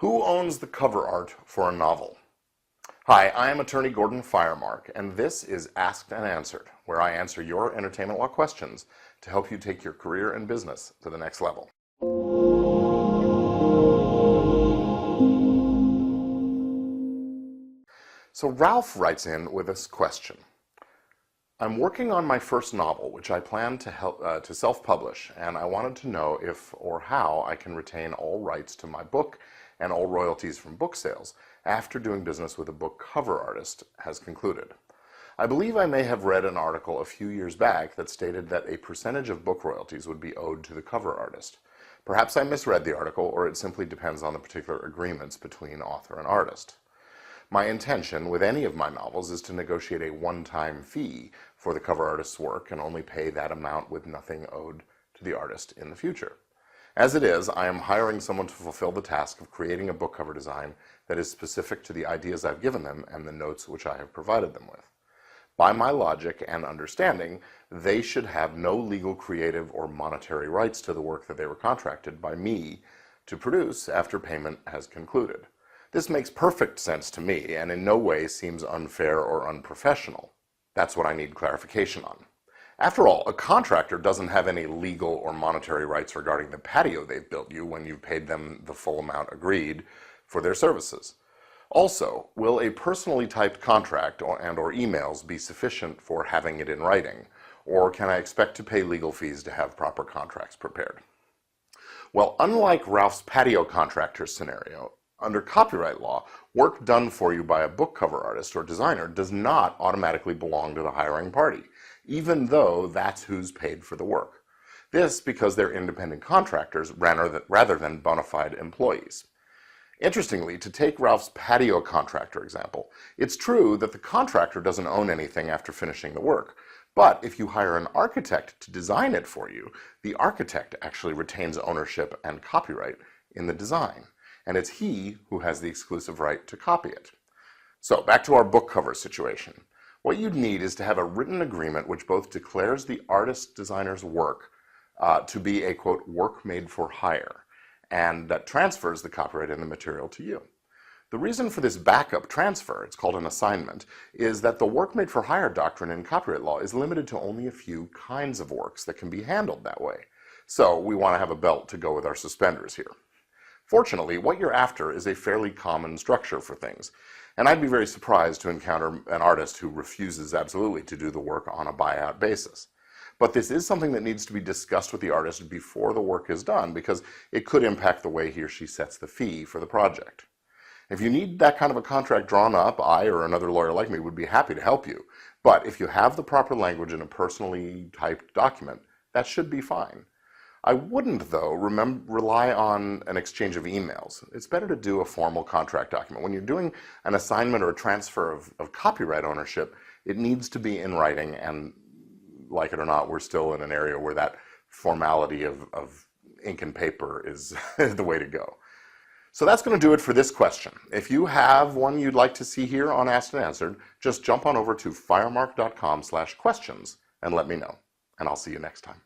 Who owns the cover art for a novel? Hi, I am attorney Gordon Firemark, and this is Asked and Answered, where I answer your entertainment law questions to help you take your career and business to the next level. So Ralph writes in with this question. I'm working on my first novel, which I plan to self-publish, and I wanted to know if or how I can retain all rights to my book and all royalties from book sales after doing business with a book cover artist has concluded. I believe I may have read an article a few years back that stated that a percentage of book royalties would be owed to the cover artist. Perhaps I misread the article, or it simply depends on the particular agreements between author and artist. My intention with any of my novels is to negotiate a one-time fee for the cover artist's work and only pay that amount with nothing owed to the artist in the future. As it is, I am hiring someone to fulfill the task of creating a book cover design that is specific to the ideas I've given them and the notes which I have provided them with. By my logic and understanding, they should have no legal, creative, or monetary rights to the work that they were contracted by me to produce after payment has concluded. This makes perfect sense to me and in no way seems unfair or unprofessional. That's what I need clarification on. After all, a contractor doesn't have any legal or monetary rights regarding the patio they've built you when you've paid them the full amount agreed for their services. Also, will a personally typed contract and/or emails be sufficient for having it in writing, or can I expect to pay legal fees to have proper contracts prepared? Well, unlike Ralph's patio contractor scenario, under copyright law, work done for you by a book cover artist or designer does not automatically belong to the hiring party, even though that's who's paid for the work. This because they're independent contractors rather than bona fide employees. Interestingly, to take Ralph's patio contractor example, it's true that the contractor doesn't own anything after finishing the work, but if you hire an architect to design it for you, the architect actually retains ownership and copyright in the design, and it's he who has the exclusive right to copy it. So back to our book cover situation. What you'd need is to have a written agreement which both declares the artist-designer's work to be a, quote, work made for hire, and that transfers the copyright and the material to you. The reason for this backup transfer, it's called an assignment, is that the work made for hire doctrine in copyright law is limited to only a few kinds of works that can be handled that way. So we want to have a belt to go with our suspenders here. Fortunately, what you're after is a fairly common structure for things, and I'd be very surprised to encounter an artist who refuses absolutely to do the work on a buyout basis. But this is something that needs to be discussed with the artist before the work is done because it could impact the way he or she sets the fee for the project. If you need that kind of a contract drawn up, I or another lawyer like me would be happy to help you. But if you have the proper language in a personally typed document, that should be fine. I wouldn't, though, rely on an exchange of emails. It's better to do a formal contract document. When you're doing an assignment or a transfer of copyright ownership, it needs to be in writing, and like it or not, we're still in an area where that formality of ink and paper is the way to go. So that's going to do it for this question. If you have one you'd like to see here on Asked and Answered, just jump on over to firemark.com/questions and let me know. And I'll see you next time.